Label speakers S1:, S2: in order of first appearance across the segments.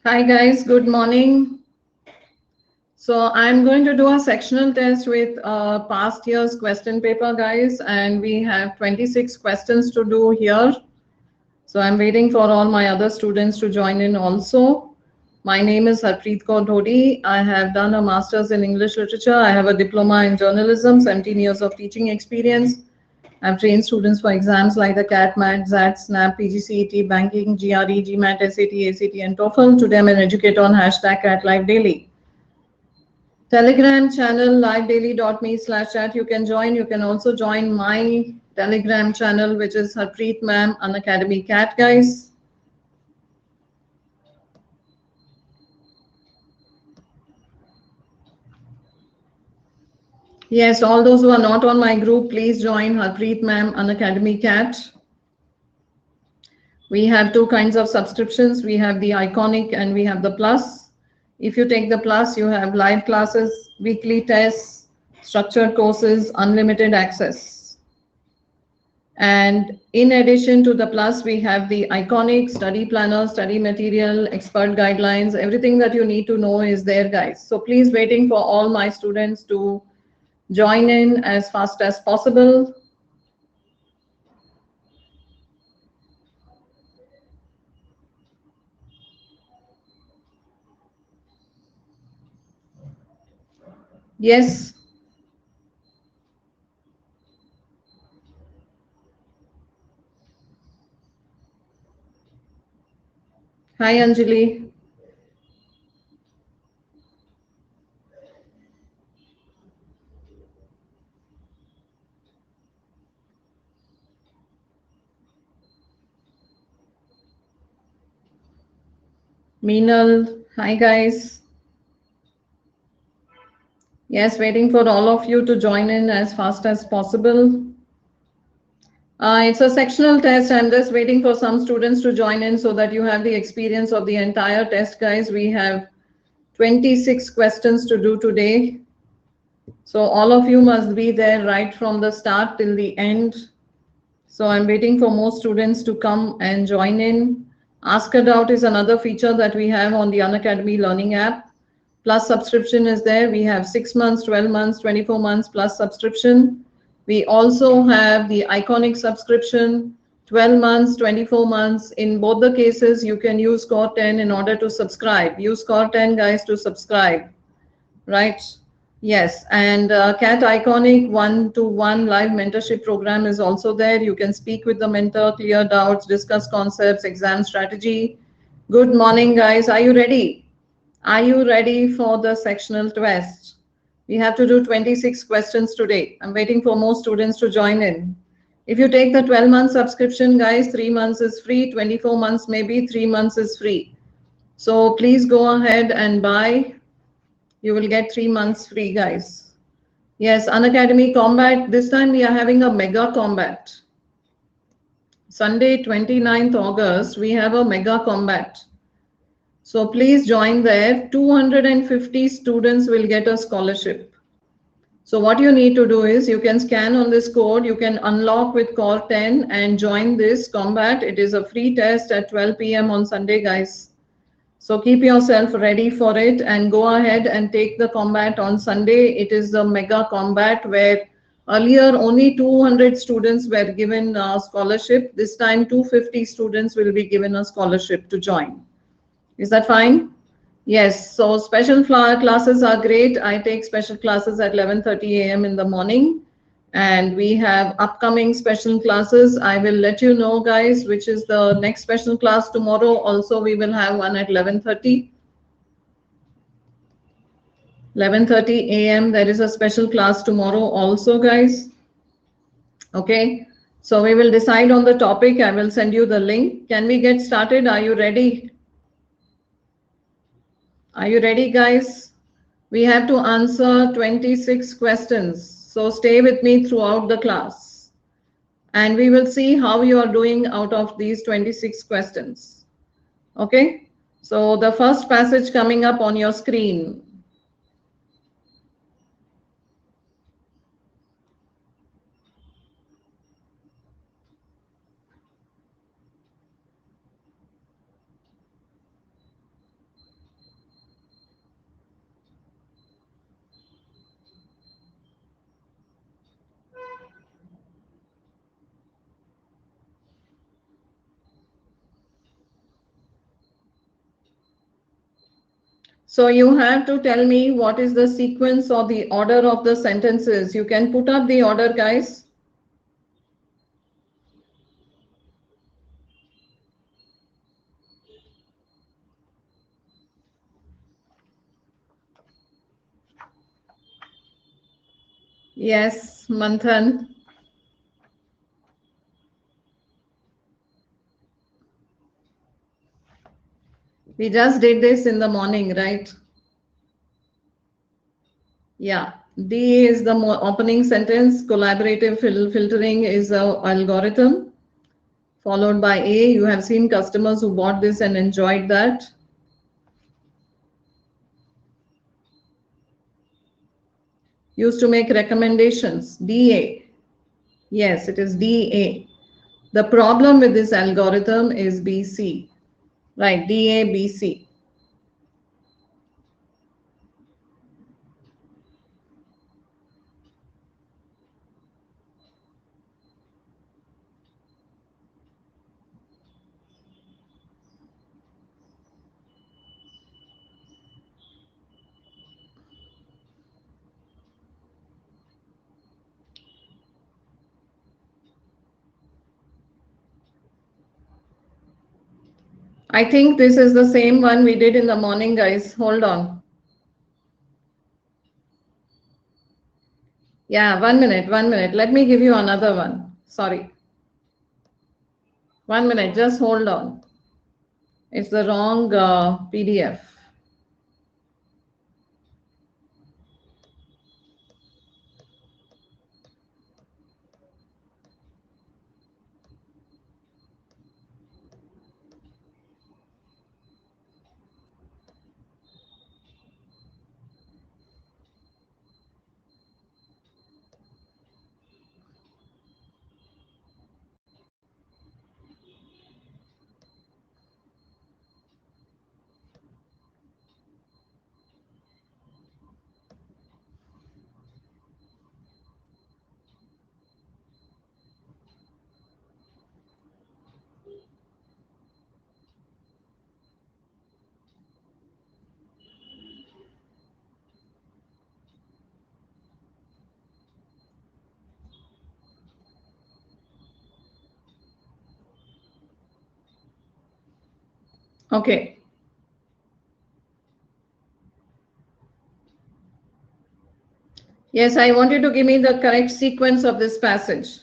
S1: Hi guys, good morning. So I'm going to do a sectional test with past year's question paper, guys, and we have 26 questions to do here. So I'm waiting for all my other students to join in also. My name is Harpreet Kaur Dhodi. I have done a master's in English literature. I have a diploma in journalism, 17 years of teaching experience. I've trained students for exams like the CAT, MAT, XAT, SNAP, PGCET, banking, GRE, GMAT, SAT, ACT, and TOEFL. Today I'm an educator on hashtag CAT Live Daily. Telegram channel livedaily.me/chat. You can join. You can also join my Telegram channel, which is Harpreet Ma'am Unacademy Cat, guys. Yes, all those who are not on my group, please join Harpreet Ma'am Unacademy Cat. We have two kinds of subscriptions. We have the iconic and we have the plus. If you take the plus, you have live classes, weekly tests, structured courses, unlimited access. And in addition to the plus, we have the iconic study planner, study material, expert guidelines, everything that you need to know is there, guys. So please waiting for all my students to join in as fast as possible. Yes. Hi, Anjali. Meenal. Hi, guys. Yes, waiting for all of you to join in as fast as possible. It's a sectional test. I'm just waiting for some students to join in so that you have the experience of the entire test, guys. We have 26 questions to do today. So all of you must be there right from the start till the end. So I'm waiting for more students to come and join in. Ask a Doubt is another feature that we have on the Unacademy Learning app. Plus subscription is there. We have 6 months, 12 months, 24 months plus subscription. We also have the iconic subscription, 12 months, 24 months. In both the cases, you can use Core 10 in order to subscribe. Use Core 10, guys, to subscribe, right? Yes, and CAT Iconic 1-to-1 live mentorship program is also there. You can speak with the mentor, clear doubts, discuss concepts, exam strategy. Good morning, guys. Are you ready? Are you ready for the sectional test? We have to do 26 questions today. I'm waiting for more students to join in. If you take the 12-month subscription, guys, 3 months is free, 24 months maybe, 3 months is free. So please go ahead and buy. You will get 3 months free, guys. Yes, Unacademy Combat. This time we are having a mega combat. Sunday, 29th August, we have a mega combat. So please join there. 250 students will get a scholarship. So what you need to do is you can scan on this code, you can unlock with Core 10 and join this combat. It is a free test at 12 p.m. on Sunday, guys. So keep yourself ready for it and go ahead and take the combat on Sunday. It is the mega combat where earlier only 200 students were given a scholarship. This time 250 students will be given a scholarship to join. Is that fine? Yes, so special classes are great. I take special classes at 11:30 a.m. in the morning, and we have upcoming special classes. I will let you know, guys, which is the next special class tomorrow. Also, we will have one at 11:30. 11:30 a.m. There is a special class tomorrow also, guys. Okay, so we will decide on the topic. I will send you the link. Can we get started? Are you ready? Are you ready, guys? We have to answer 26 questions. So stay with me throughout the class. And we will see how you are doing out of these 26 questions. Okay? So the first passage coming up on your screen. So you have to tell me what is the sequence or the order of the sentences. You can put up the order, guys. Yes, Manthan. We just did this in the morning, right? Yeah. D is the opening sentence. Collaborative filtering is a algorithm. Followed by A, you have seen customers who bought this and enjoyed that. Used to make recommendations. DA. Yes, it is DA. The problem with this algorithm is BC. Right, DA, BC. I think this is the same one we did in the morning, guys. Hold on. Yeah, 1 minute, 1 minute. Let me give you another one. Sorry. 1 minute, just hold on. It's the wrong PDF. Okay. Yes, I want you to give me the correct sequence of this passage.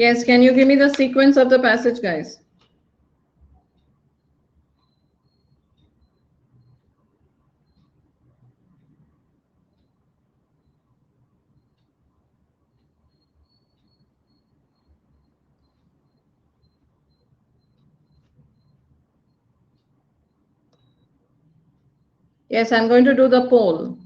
S1: Yes, can you give me the sequence of the passage, guys? Yes, I'm going to do the poll.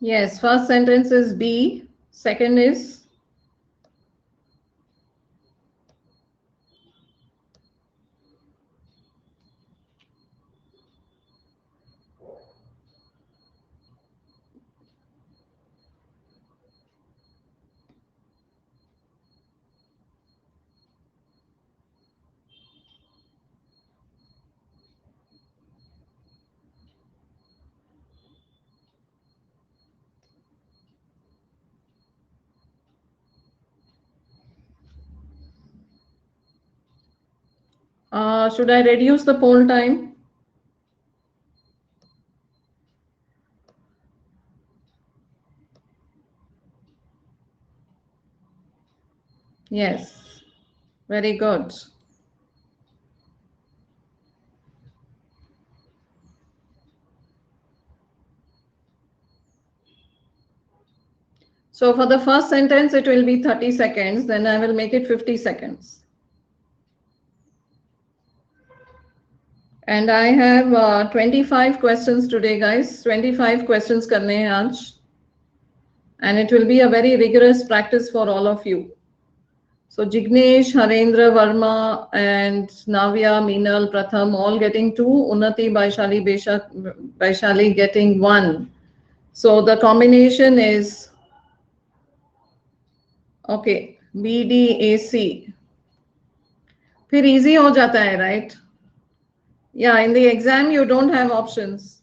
S1: Yes, first sentence is B, second is Should I reduce the poll time? Yes, very good. So for the first sentence, it will be 30 seconds, then I will make it 50 seconds. And I have 25 questions today, guys. 25 questions karne hain aaj. And it will be a very rigorous practice for all of you. So Jignesh, Harendra, Verma, and Navya, Meenal, Pratham, all getting 2. Unnati, Baishali getting 1. So the combination is, okay, BDAC. फिर easy हो जाता है, right? Yeah, in the exam you don't have options.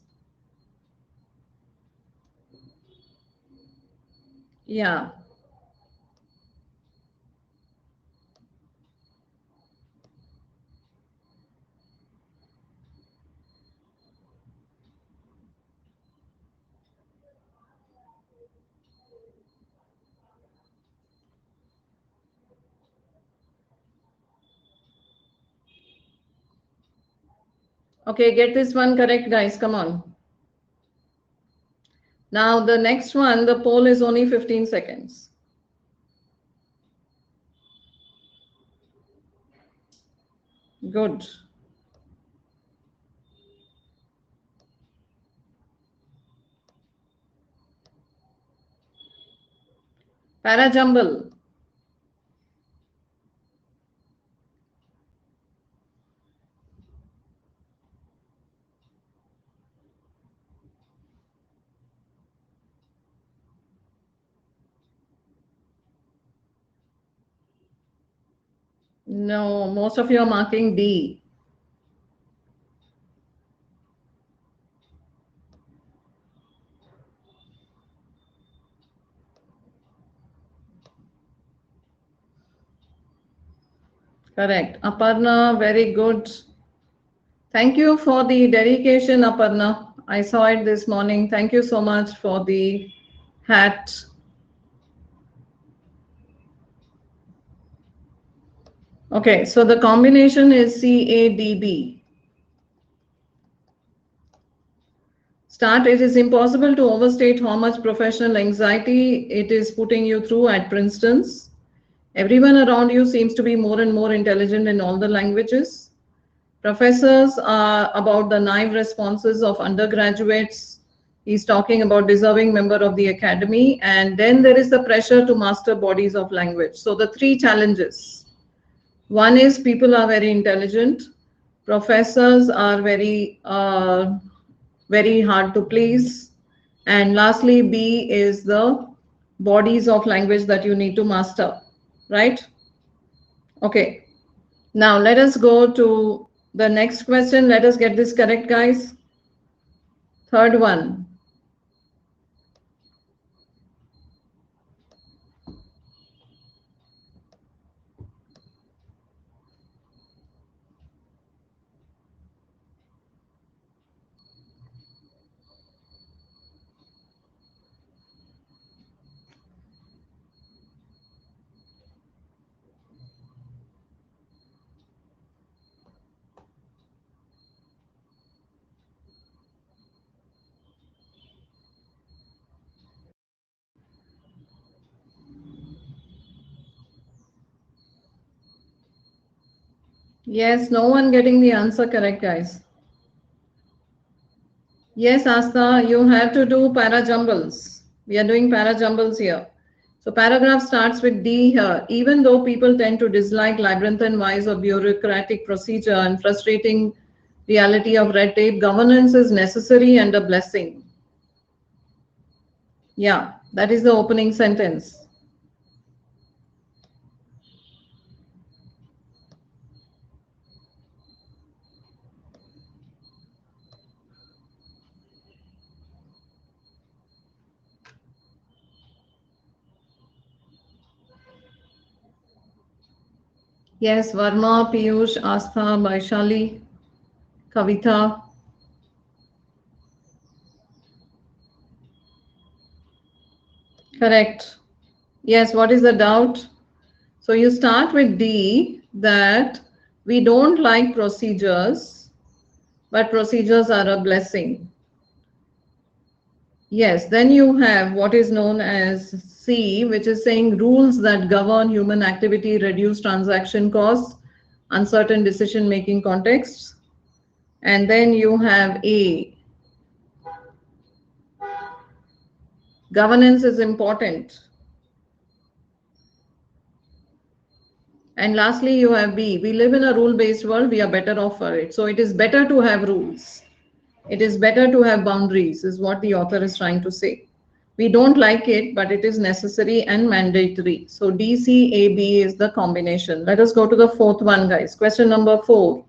S1: Yeah. Okay, get this one correct, guys. Come on. Now the next one, the poll is only 15 seconds. Good. Parajumble. No, most of you are marking D. Correct. Aparna, very good. Thank you for the dedication, Aparna. I saw it this morning. Thank you so much for the hat. Okay, so the combination is CADB. Start. It is impossible to overstate how much professional anxiety it is putting you through at Princeton's. Everyone around you seems to be more and more intelligent in all the languages. Professors are about the naive responses of undergraduates. He's talking about deserving member of the academy. And then there is the pressure to master bodies of language. So the 3 challenges. One is people are very intelligent. Professors are very hard to please. And lastly, B is the bodies of language that you need to master, right? Okay. Now let us go to the next question. Let us get this correct, guys. Third one. Yes, no one getting the answer correct, guys. Yes, Asta, you have to do parajumbles. We are doing parajumbles here. So paragraph starts with D here. Even though people tend to dislike labyrinthine wise or bureaucratic procedure and frustrating reality of red tape, governance is necessary and a blessing. Yeah, that is the opening sentence. Yes, Varma, Piyush, Astha, Vaishali, Kavita. Correct. Yes, what is the doubt? So you start with D, that we don't like procedures, but procedures are a blessing. Yes, then you have what is known as C, which is saying rules that govern human activity, reduce transaction costs, uncertain decision-making contexts. And then you have A, governance is important. And lastly, you have B, we live in a rule-based world, we are better off for it. So it is better to have rules. It is better to have boundaries, is what the author is trying to say. We don't like it, but it is necessary and mandatory. So DCAB is the combination. Let us go to the fourth one, guys. Question number 4.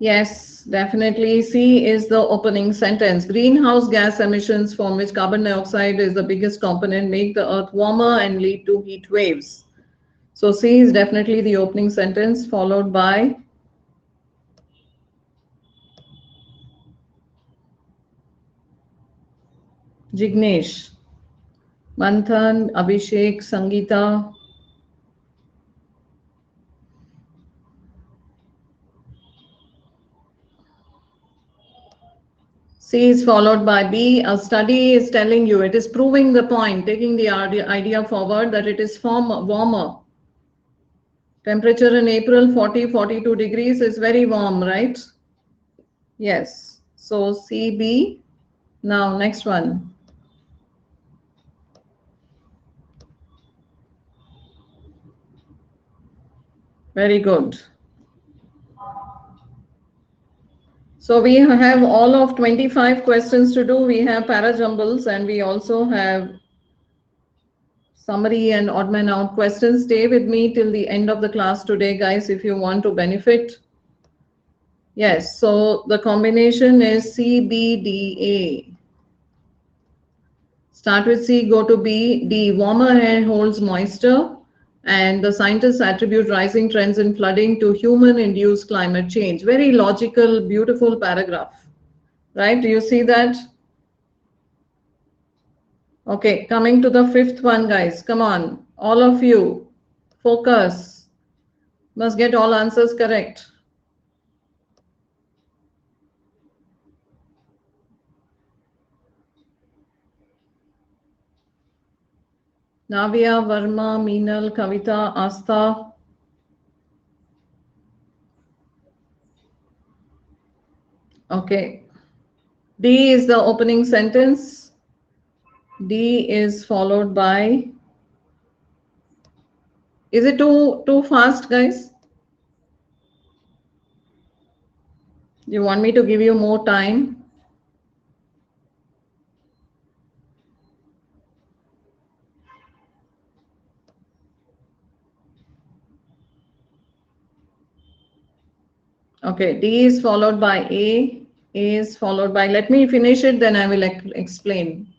S1: Yes, definitely. C is the opening sentence. Greenhouse gas emissions, from which carbon dioxide is the biggest component, make the earth warmer and lead to heat waves. So C is definitely the opening sentence, followed by Jignesh, Manthan, Abhishek, Sangeeta. C is followed by B. A study is telling you, it is proving the point, taking the idea forward that it is warmer. Temperature in April 40, 42 degrees is very warm, right? Yes. So CB. Now next one. Very good. So we have all of 25 questions to do. We have parajumbles and we also have summary and odd man out questions. Stay with me till the end of the class today, guys, if you want to benefit. Yes, so the combination is CBDA. Start with C, go to B. D, warmer air holds moisture, and the scientists attribute rising trends in flooding to human-induced climate change. Very logical, beautiful paragraph, right? Do you see that? Okay, coming to the fifth one, guys. Come on, all of you, focus. Must get all answers correct. Navya, Varma, Meenal, Kavita, Astha. Okay. D is the opening sentence. D is followed by. Is it too fast, guys? You want me to give you more time? Okay, D is followed by A. A is followed by. Let me finish it, then I will explain.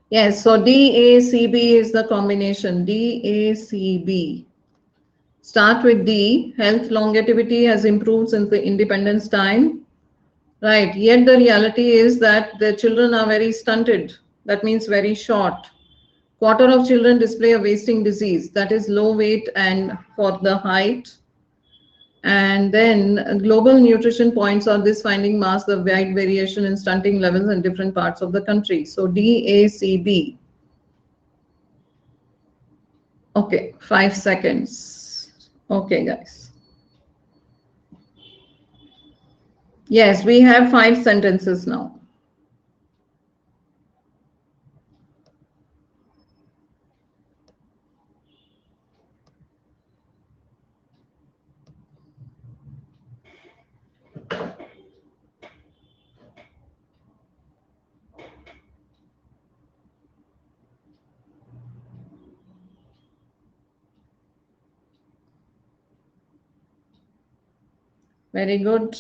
S1: Yes, so DACB is the combination. DACB. Start with D. Health longevity has improved since the independence time. Right. Yet the reality is that the children are very stunted. That means very short. Quarter of children display a wasting disease, that is low weight and for the height. And then global nutrition points on this finding mask the wide variation in stunting levels in different parts of the country. So DACB. Okay, 5 seconds. Okay, guys. Yes, we have 5 sentences now. Very good.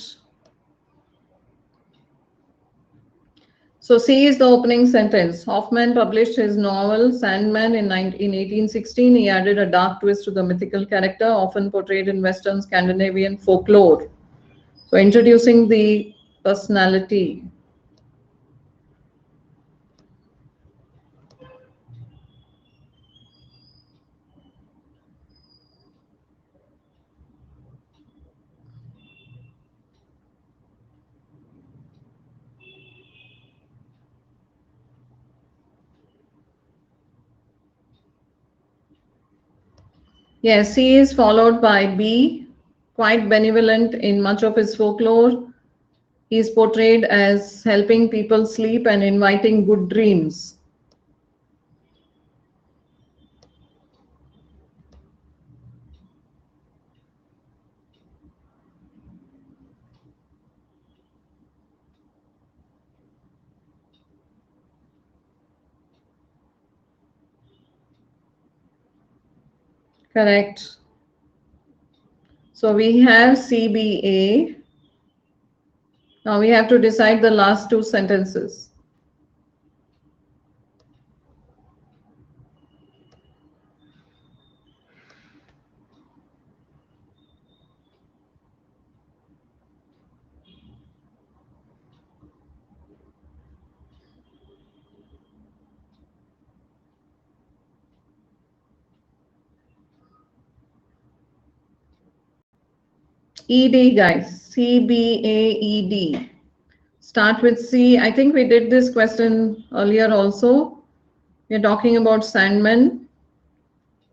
S1: So C is the opening sentence. Hoffman published his novel Sandman in 1816. He added a dark twist to the mythical character often portrayed in Western Scandinavian folklore. So introducing the personality. Yes, C is followed by B, quite benevolent in much of his folklore. He is portrayed as helping people sleep and inviting good dreams. Correct. So we have CBA. Now we have to decide the last 2 sentences. ED, guys. CBAED. Start with C. I think we did this question earlier also. We're talking about Sandman.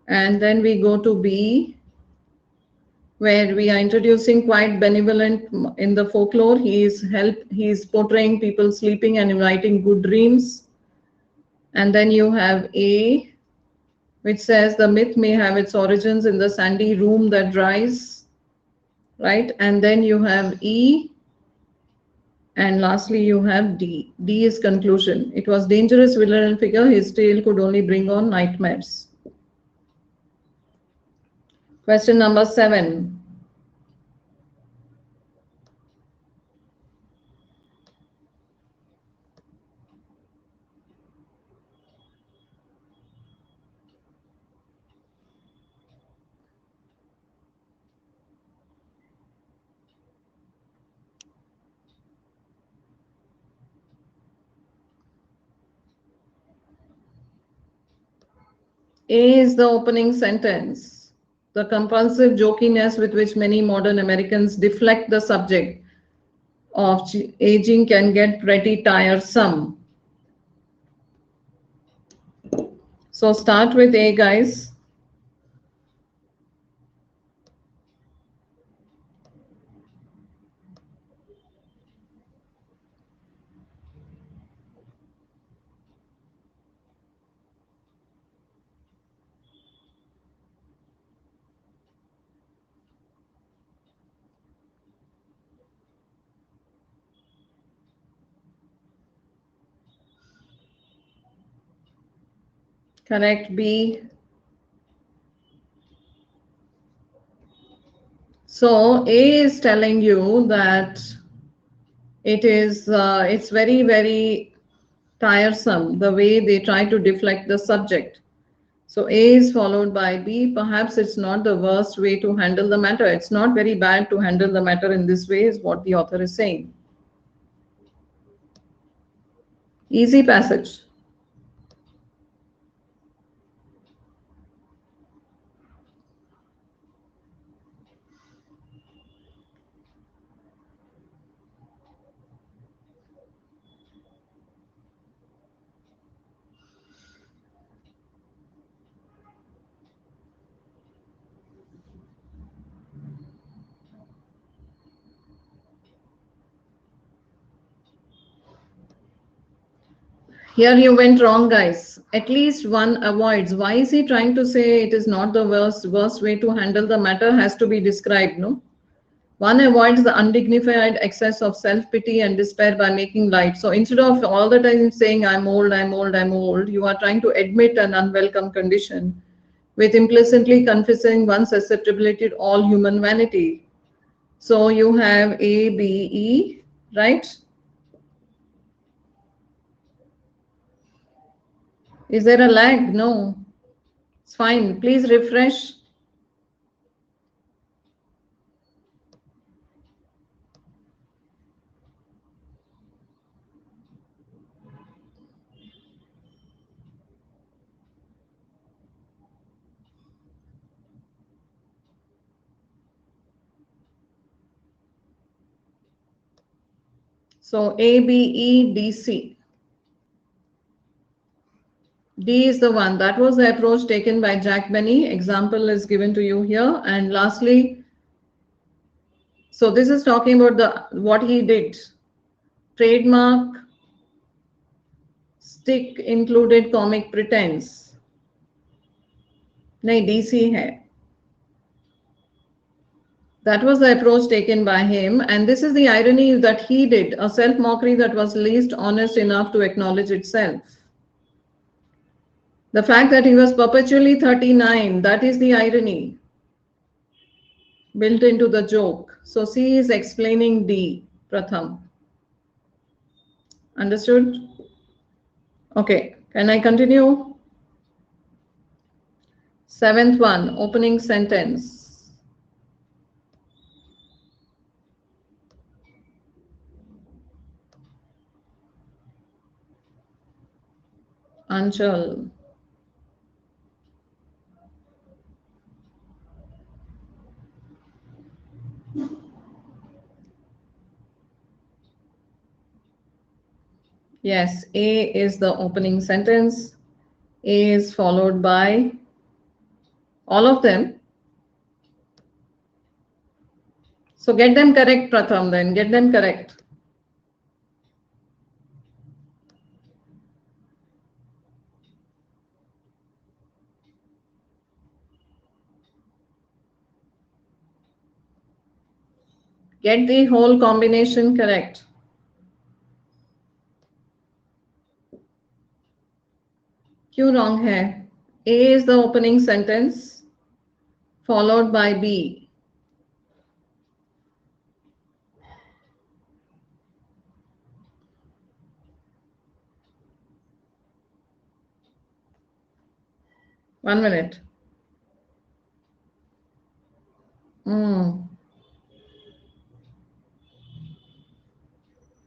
S1: And then we go to B, where we are introducing quite benevolent in the folklore. He is portraying people sleeping and inviting good dreams. And then you have A, which says the myth may have its origins in the sandy room that dries, right? And then you have E, and lastly you have D. D is conclusion. It was dangerous villain figure. His tale could only bring on nightmares. Question number 7. A is the opening sentence. The compulsive jokiness with which many modern Americans deflect the subject of aging can get pretty tiresome. So start with A, guys. Correct. B. So A is telling you that it's very, very tiresome the way they try to deflect the subject. So A is followed by B. Perhaps it's not the worst way to handle the matter. It's not very bad to handle the matter in this way, is what the author is saying. Easy passage. Here you went wrong, guys. At least one avoids. Why is he trying to say it is not the worst way to handle the matter has to be described, no? One avoids the undignified excess of self-pity and despair by making light. So instead of all the time saying, I'm old, I'm old, I'm old, you are trying to admit an unwelcome condition with implicitly confessing one's susceptibility to all human vanity. So you have A, B, E, right? Is there a lag? No. It's fine. Please refresh. So A, B, E, D, C. D is the one. That was the approach taken by Jack Benny. Example is given to you here. And lastly, so this is talking about what he did. Trademark, stick included comic pretense. नहीं, DC है. That was the approach taken by him. And this is the irony that he did, a self-mockery that was least honest enough to acknowledge itself. The fact that he was perpetually 39, that is the irony built into the joke. So C is explaining D, Pratham. Understood? Okay, can I continue? Seventh one, opening sentence. Anchal. Yes, A is the opening sentence. A is followed by all of them. So get them correct, Pratham, then. Get them correct. Get the whole combination correct. क्यों wrong है? A is the opening sentence followed by B. One minute.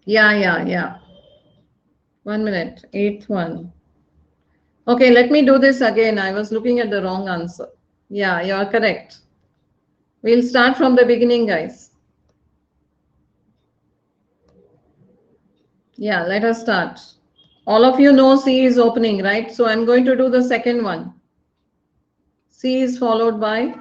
S1: Yeah. 1 minute. Eighth one. Okay, let me do this again. I was looking at the wrong answer. Yeah, you are correct. We'll start from the beginning, guys. Yeah, let us start. All of you know C is opening, right? So I'm going to do the second one. C is followed by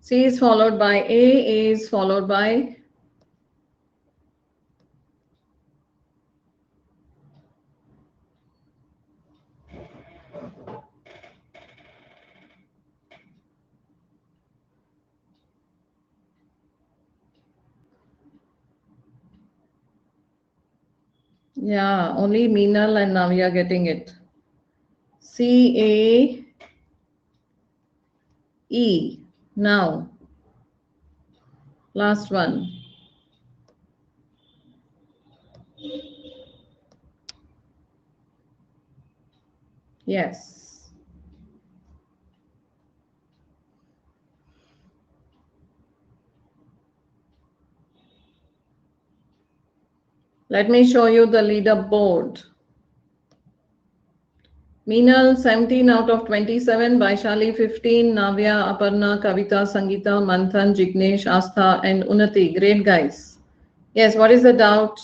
S1: C is followed by A is followed by yeah, only Meenal and Navya getting it. C-A-E. Now, last one. Yes. Let me show you the leaderboard. Meenal 17 out of 27, Vaishali 15, Navya, Aparna, Kavita, Sangeeta, Manthan, Jignesh, Astha, and Unnati. Great guys. Yes, what is the doubt?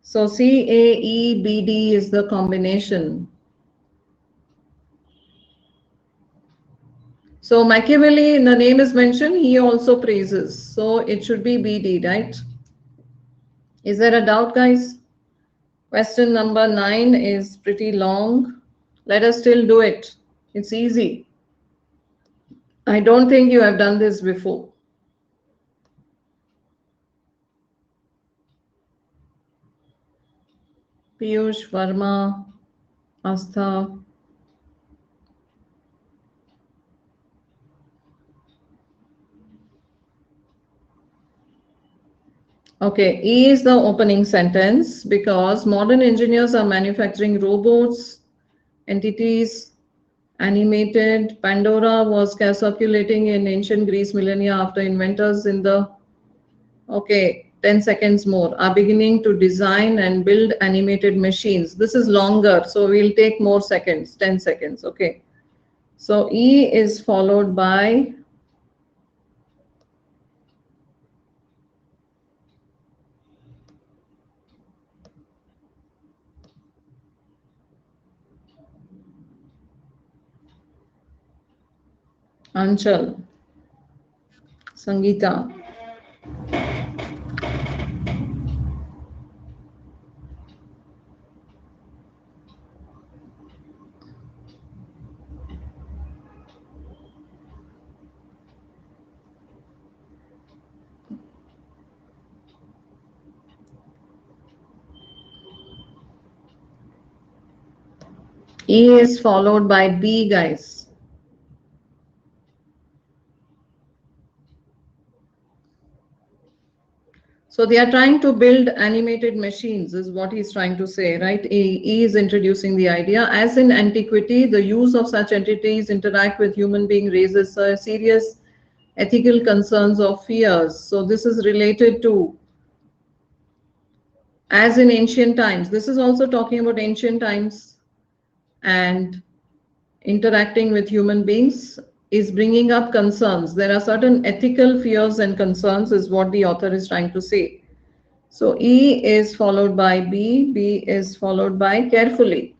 S1: So CAEBD is the combination. So Machiavelli, in the name is mentioned, he also praises. So it should be BD, right? Is there a doubt, guys? Question number 9 is pretty long. Let us still do it. It's easy. I don't think you have done this before. Piyush, Verma, Astha. Okay, E is the opening sentence because modern engineers are manufacturing robots, entities, animated. Pandora was circulating in ancient Greece millennia after inventors in the, okay, 10 seconds more, are beginning to design and build animated machines. This is longer, so we'll take more seconds, 10 seconds, okay. So E is followed by Anchal, Sangeeta. E is followed by B, guys. So they are trying to build animated machines, is what he's trying to say, right? He is introducing the idea. As in antiquity, the use of such entities interact with human being raises serious ethical concerns or fears. So this is related to, as in ancient times. This is also talking about ancient times, and interacting with human beings is bringing up concerns. There are certain ethical fears and concerns, is what the author is trying to say. So E is followed by B, B is followed by carefully.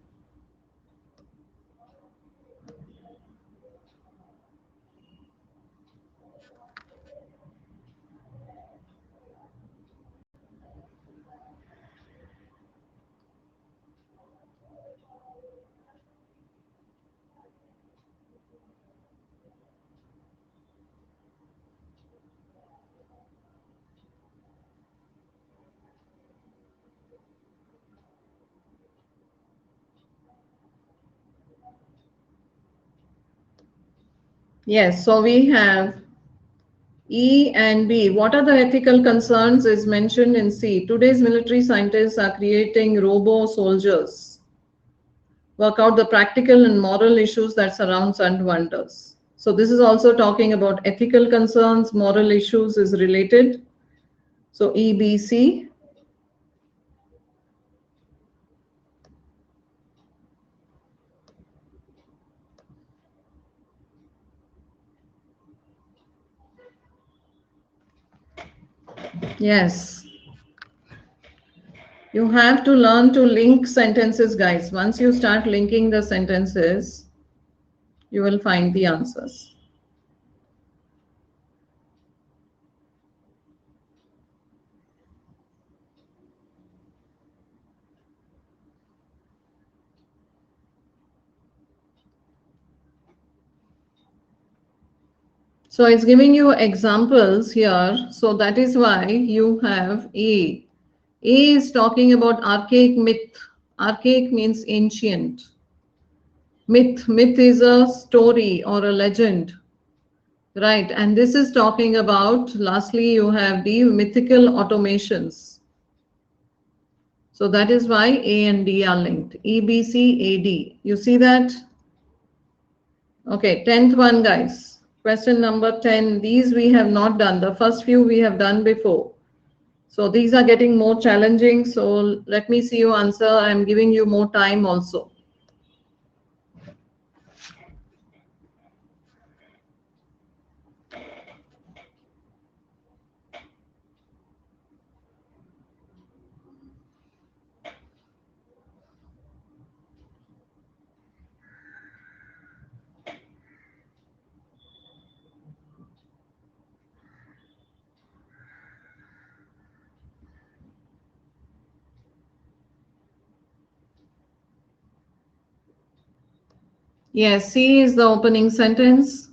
S1: Yes, so we have E and B. What are the ethical concerns is mentioned in C. Today's military scientists are creating robo-soldiers. Work out the practical and moral issues that surround sun wonders. So this is also talking about ethical concerns, moral issues is related. So E, B, C. Yes. You have to learn to link sentences, guys. Once you start linking the sentences, you will find the answers. So it's giving you examples here. So that is why you have A. A is talking about archaic myth. Archaic means ancient. Myth is a story or a legend. Right. And this is talking about, lastly, you have the mythical automations. So that is why A and D are linked. E, B, C, A, D. You see that? Okay, 10th one, guys. Question number 10. These we have not done. The first few we have done before. So these are getting more challenging. So let me see you answer. I'm giving you more time also. Yes, C is the opening sentence.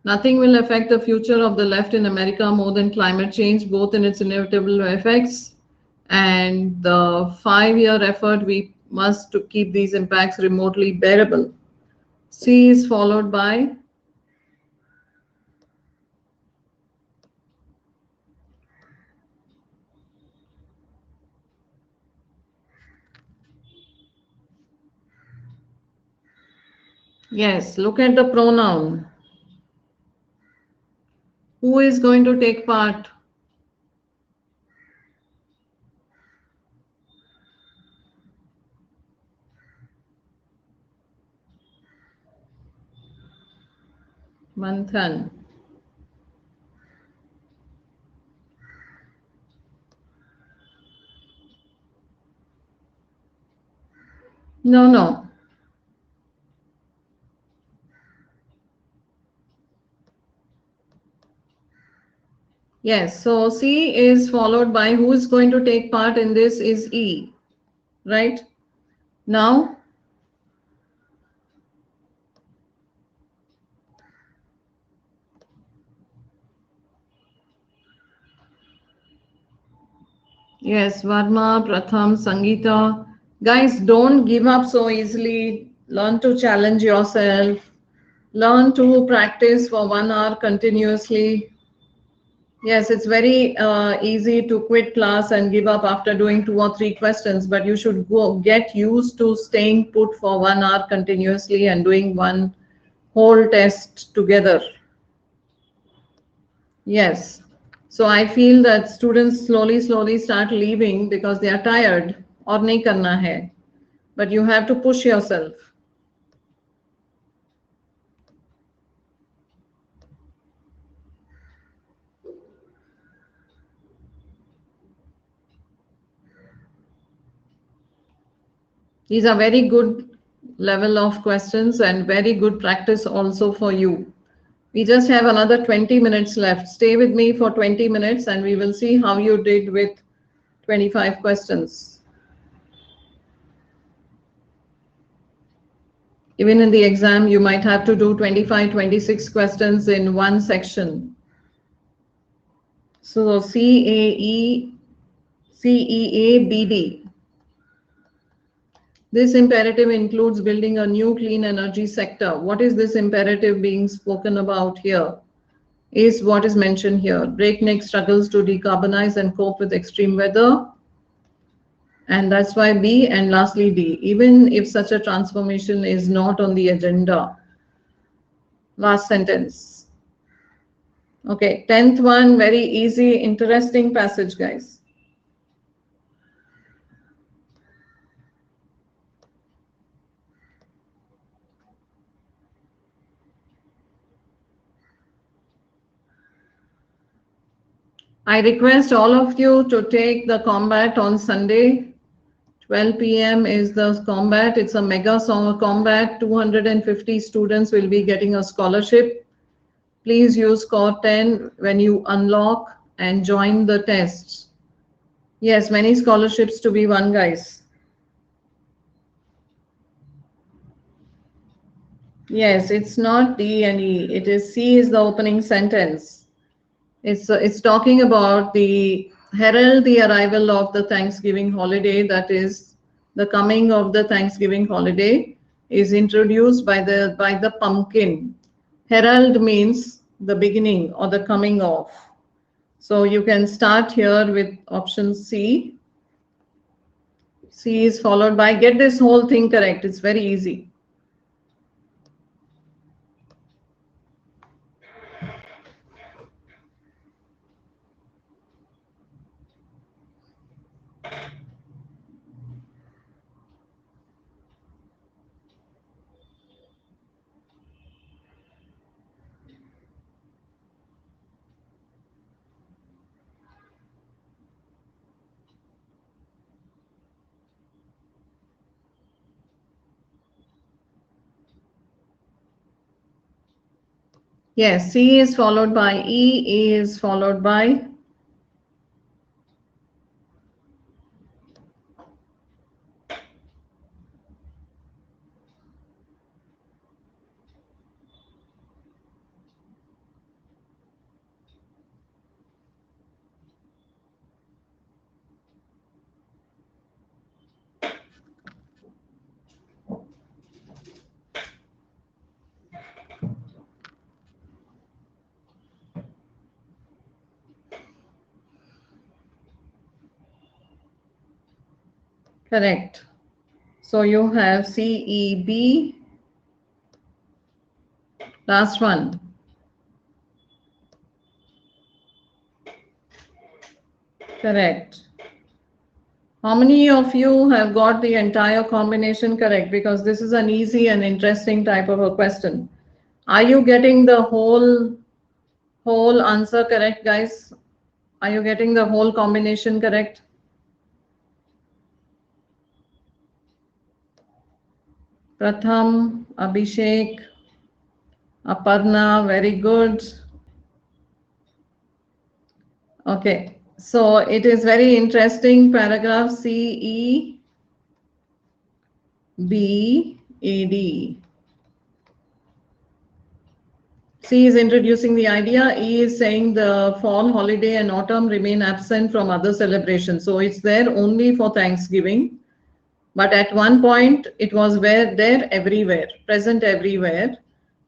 S1: Nothing will affect the future of the left in America more than climate change, both in its inevitable effects and the 5-year effort we must to keep these impacts remotely bearable. C is followed by yes, look at the pronoun. Who is going to take part? Manthan. No, no. Yes, so C is followed by who is going to take part in this is E, right? Now, yes, Varma, Pratham, Sangeeta. Guys, don't give up so easily. Learn to challenge yourself. Learn to practice for 1 hour continuously. Yes, it's very easy to quit class and give up after doing 2 or 3 questions, but you should go get used to staying put for 1 hour continuously and doing one whole test together. Yes. So I feel that students slowly start leaving because they are tired or nahi karna hai. But you have to push yourself. These are very good level of questions and very good practice also for you. We just have another 20 minutes left. Stay with me for 20 minutes and we will see how you did with 25 questions. Even in the exam, you might have to do 25, 26 questions in one section. So CEABD. This imperative includes building a new clean energy sector. What is this imperative being spoken about here? Is what is mentioned here. Breakneck struggles to decarbonize and cope with extreme weather. And that's why B, and lastly D, even if such a transformation is not on the agenda. Last sentence. Okay, 10th one, very easy, interesting passage, guys. I request all of you to take the combat on Sunday. 12 p.m. is the combat. It's a mega song combat. 250 students will be getting a scholarship. Please use score 10 when you unlock and join the tests. Yes, many scholarships to be won, guys. Yes, it's not D and E. It is C is the opening sentence. It's talking about the herald the arrival of the Thanksgiving holiday. That is the coming of the Thanksgiving holiday is introduced by the pumpkin. Herald means the beginning or the coming of. So you can start here with option C. C is followed by, get this whole thing correct. It's very easy. Yes, C is followed by E, is followed by Correct. So you have CEB. Last one. Correct. How many of you have got the entire combination correct? Because this is an easy and interesting type of a question. Are you getting the whole answer correct, guys? Are you getting the whole combination correct? Pratham, Abhishek, Aparna, very good. Okay, so it is very interesting. Paragraph CEBAD. C is introducing the idea. E is saying the fall holiday and autumn remain absent from other celebrations. So it's there only for Thanksgiving. But at one point, it was there everywhere, present everywhere.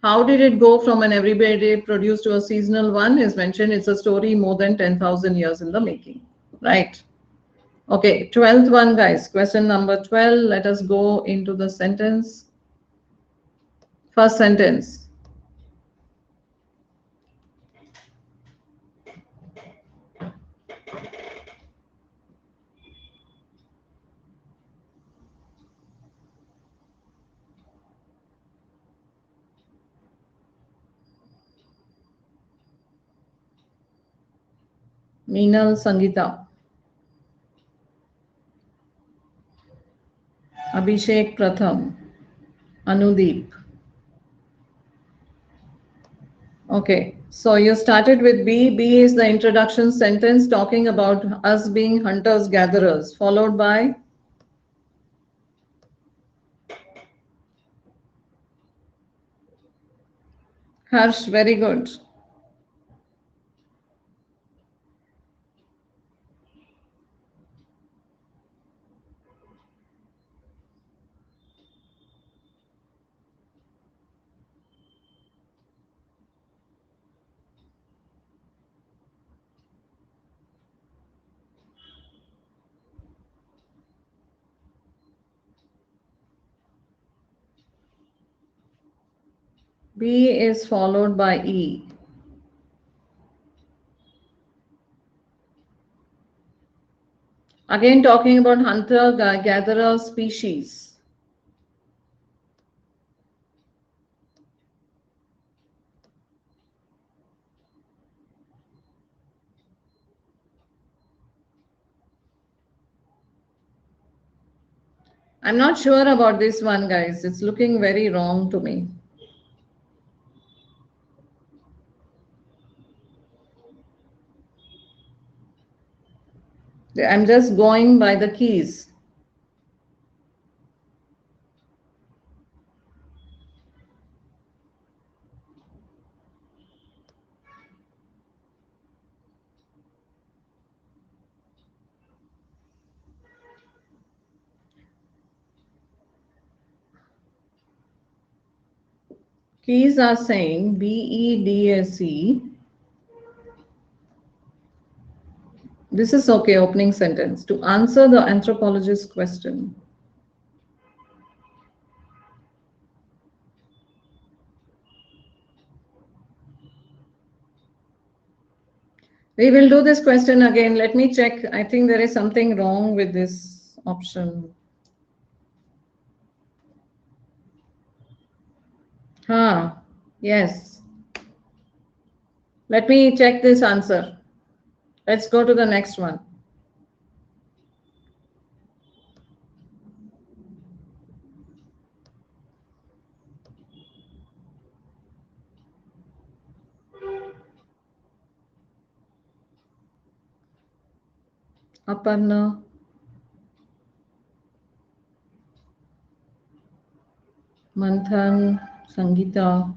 S1: How did it go from an everyday produce to a seasonal one is mentioned. It's a story more than 10,000 years in the making. Right. Okay, 12th one, guys. Question number 12. Let us go into the sentence. First sentence. Meenal Sangeeta. Abhishek Pratham. Anudeep. Okay, so you started with B. B is the introduction sentence talking about us being hunters gatherers, followed by Harsh. Very good. B is followed by E. Again, talking about hunter-gatherer species. I'm not sure about this one, guys. It's looking very wrong to me. I'm just going by the keys. Keys are saying BEDSE. This is okay, opening sentence. To answer the anthropologist's question. We will do this question again. Let me check. I think there is something wrong with this option. Yes. Let me check this answer. Let's go to the next one. Aparna. Manthan. Sangeeta.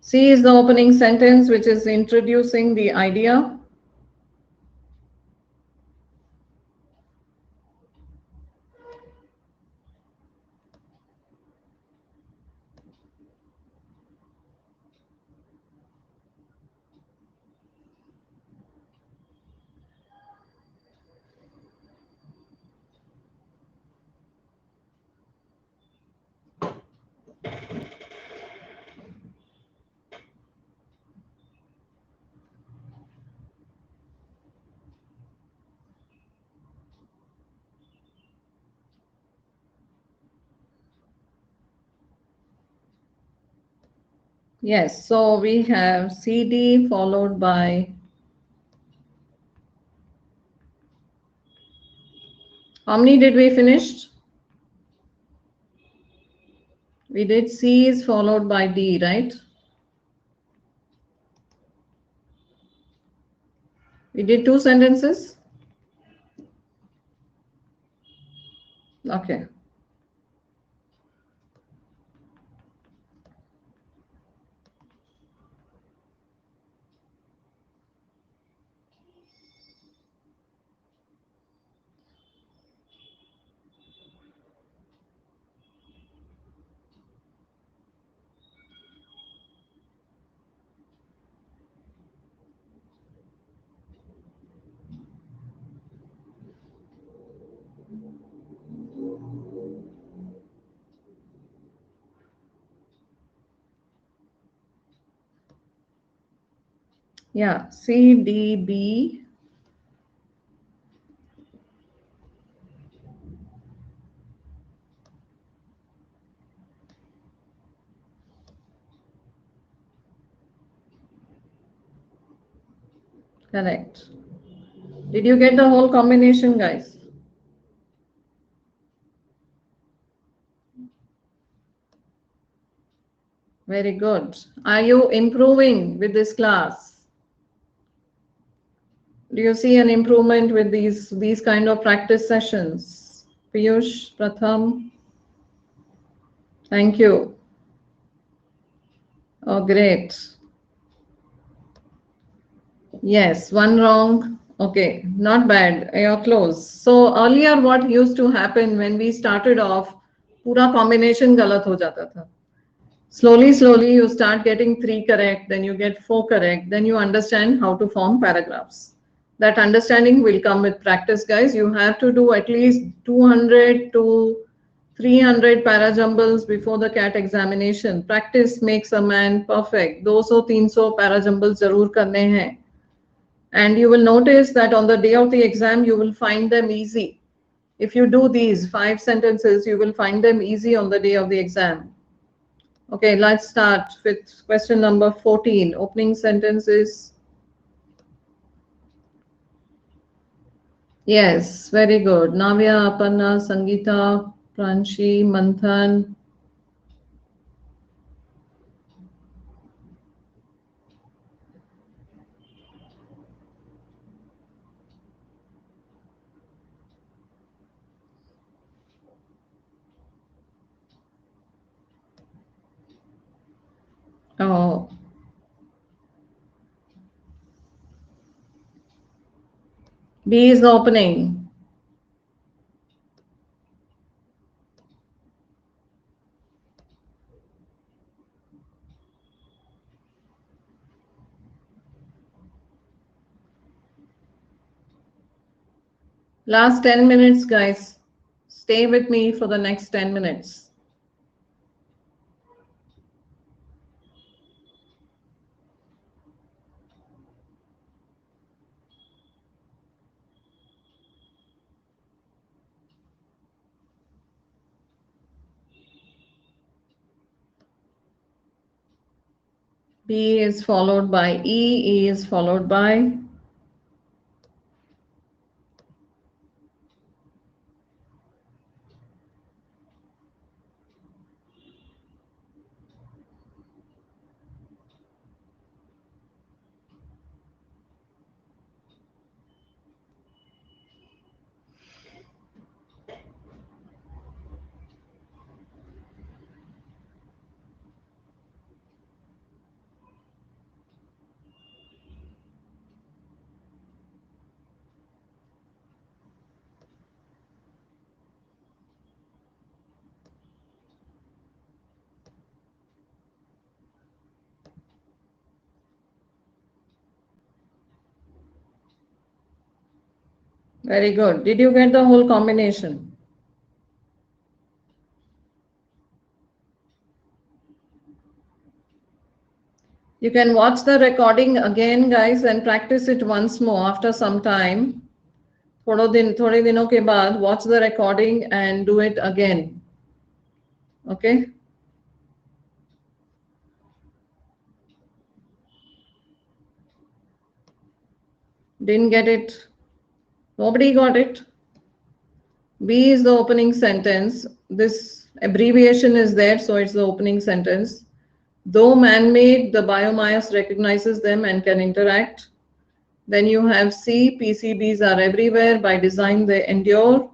S1: C is the opening sentence, which is introducing the idea. Yes, so we have CD followed by, how many did we finish? We did C is followed by D, right? We did 2 sentences? Okay. Yeah, C, D, B. Correct. Did you get the whole combination, guys? Very good. Are you improving with this class? Do you see an improvement with these kind of practice sessions? Piyush, Pratham, thank you. Oh, great. Yes, one wrong. Okay, not bad. You're close. So earlier what used to happen when we started off, पूरा combination गलत हो जाता था. Slowly, you start getting 3 correct, then you get 4 correct, then you understand how to form paragraphs. That understanding will come with practice, guys. You have to do at least 200 to 300 parajumbles before the CAT examination. Practice makes a man perfect. 200-300 parajumbles जरूर करने हैं. And you will notice that on the day of the exam, you will find them easy. If you do these 5 sentences, you will find them easy on the day of the exam. Okay, let's start with question number 14. Opening sentences. Yes, very good. Navya, Aparna, Sangeeta, Pranshi, Manthan. Oh, B is the opening. Last 10 minutes, guys. Stay with me for the next 10 minutes. B is followed by E is followed by very good. Did you get the whole combination? You can watch the recording again, guys, and practice it once more after some time. थोड़े दिनों के बाद watch the recording and do it again. Okay? Didn't get it? Nobody got it? B is the opening sentence. This abbreviation is there, so it's the opening sentence. Though man-made, the biomass recognizes them and can interact. Then you have C, PCBs are everywhere. By design, they endure.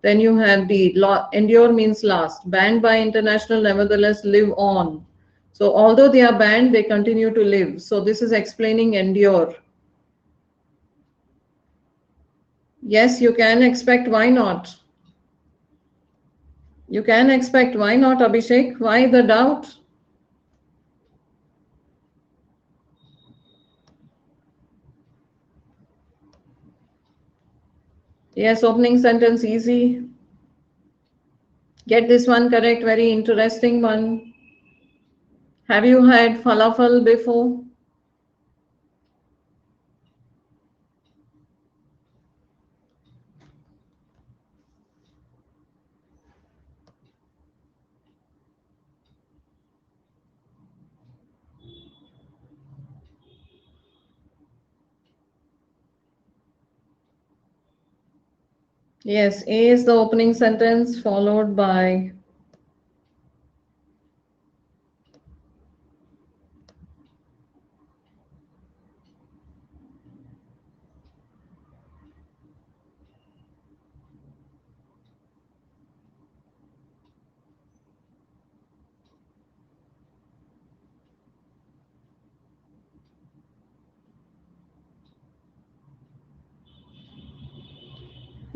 S1: Then you have D, endure means last. Banned by international, nevertheless live on. So although they are banned, they continue to live. So this is explaining endure. Yes, you can expect, why not? You can expect, why not, Abhishek? Why the doubt? Yes, opening sentence easy. Get this one correct, very interesting one. Have you had falafel before? Yes, A is the opening sentence followed by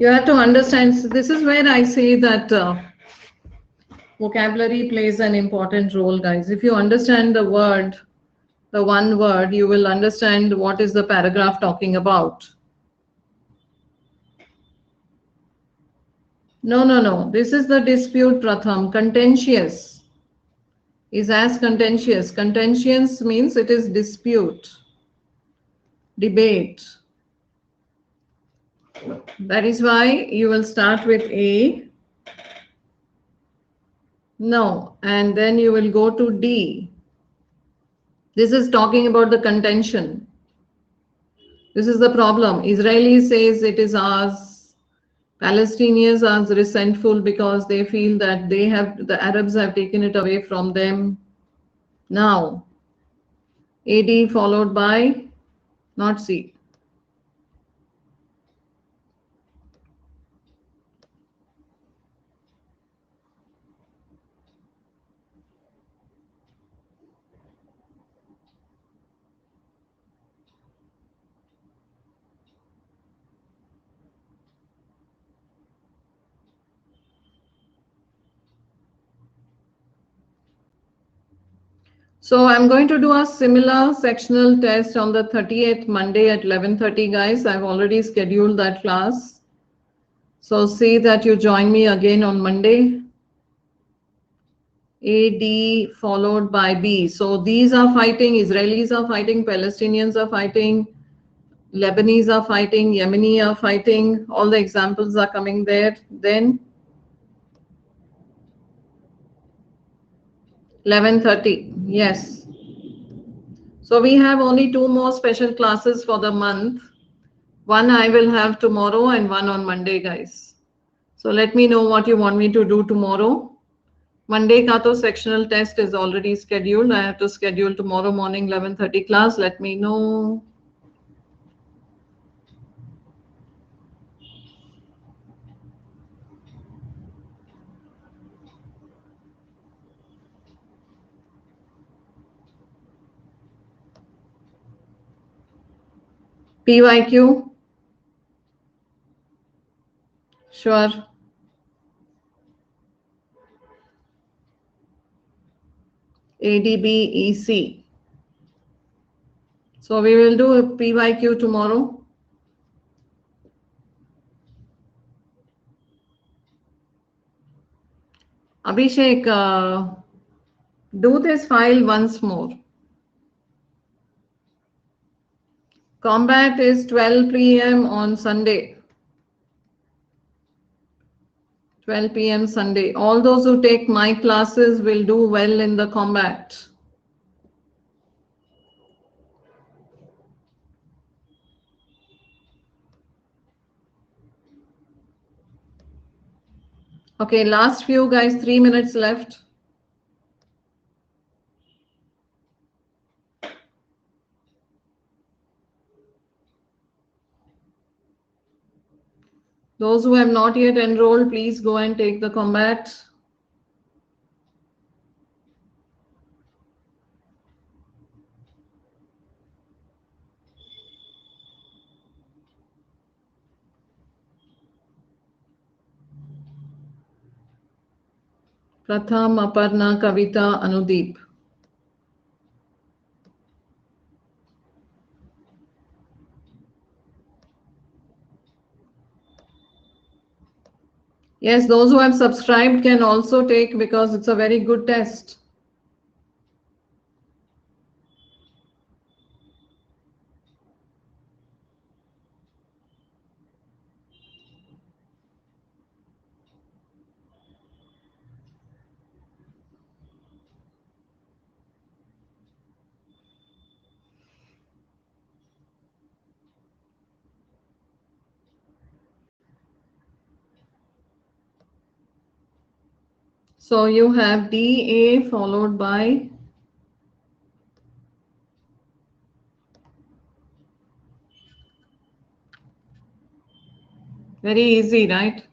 S1: you have to understand. So this is where I say that vocabulary plays an important role, guys. If you understand the word, the one word, you will understand what is the paragraph talking about. No, no, no. This is the dispute, Pratham. Contentious is as contentious. Contentious means it is dispute, debate. That is why you will start with A. No, and then you will go to D. This is talking about the contention. This is the problem. Israeli says it is ours. Palestinians are resentful because they feel that the Arabs have taken it away from them. Now, AD followed by not C. So I'm going to do a similar sectional test on the 30th Monday at 11:30, guys. I've already scheduled that class. So see that you join me again on Monday. A, D followed by B. So these are fighting, Israelis are fighting, Palestinians are fighting, Lebanese are fighting, Yemeni are fighting. All the examples are coming there. Then 11:30, yes. So we have only 2 more special classes for the month. One I will have tomorrow and one on Monday, guys. So let me know what you want me to do tomorrow. Monday ka to sectional test is already scheduled. I have to schedule tomorrow morning 11:30 class. Let me know. PYQ. Sure. ADBEC. So we will do a PYQ tomorrow. Abhishek, do this file once more. Combat is 12 p.m. on Sunday. 12 p.m. Sunday. All those who take my classes will do well in the combat. Okay, last few guys, 3 minutes left. Those who have not yet enrolled, please go and take the combat. Pratham, Aparna, Kavita, Anudeep. Yes, those who have subscribed can also take because it's a very good test. So you have DA followed by very easy, right?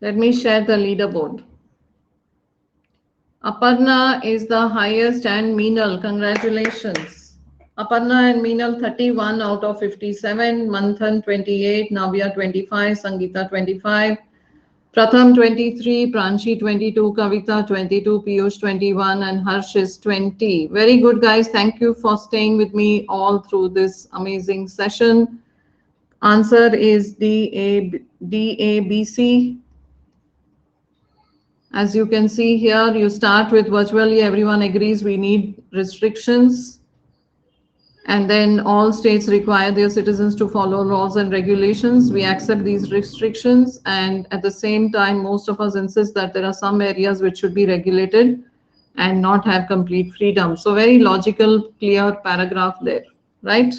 S1: Let me share the leaderboard. Aparna is the highest and Meenal, congratulations. Aparna and Meenal 31 out of 57, Manthan 28, Navya 25, Sangeeta 25, Pratham 23, Pranshi 22, Kavita 22, Piyush 21, and Harsh is 20. Very good, guys. Thank you for staying with me all through this amazing session. Answer is DABC. As you can see here, you start with virtually everyone agrees we need restrictions. And then all states require their citizens to follow laws and regulations. We accept these restrictions. And at the same time, most of us insist that there are some areas which should be regulated and not have complete freedom. So very logical, clear paragraph there, right?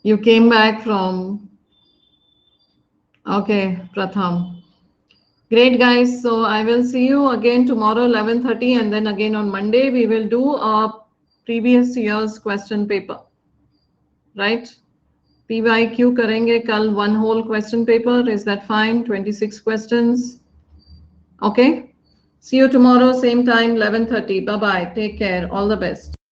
S1: You came back from, okay, Pratham. Great, guys. So I will see you again tomorrow, 11:30, and then again on Monday, we will do a previous year's question paper, right? PYQ karenge kal one whole question paper. Is that fine? 26 questions. Okay. See you tomorrow, same time, 11:30. Bye-bye. Take care. All the best.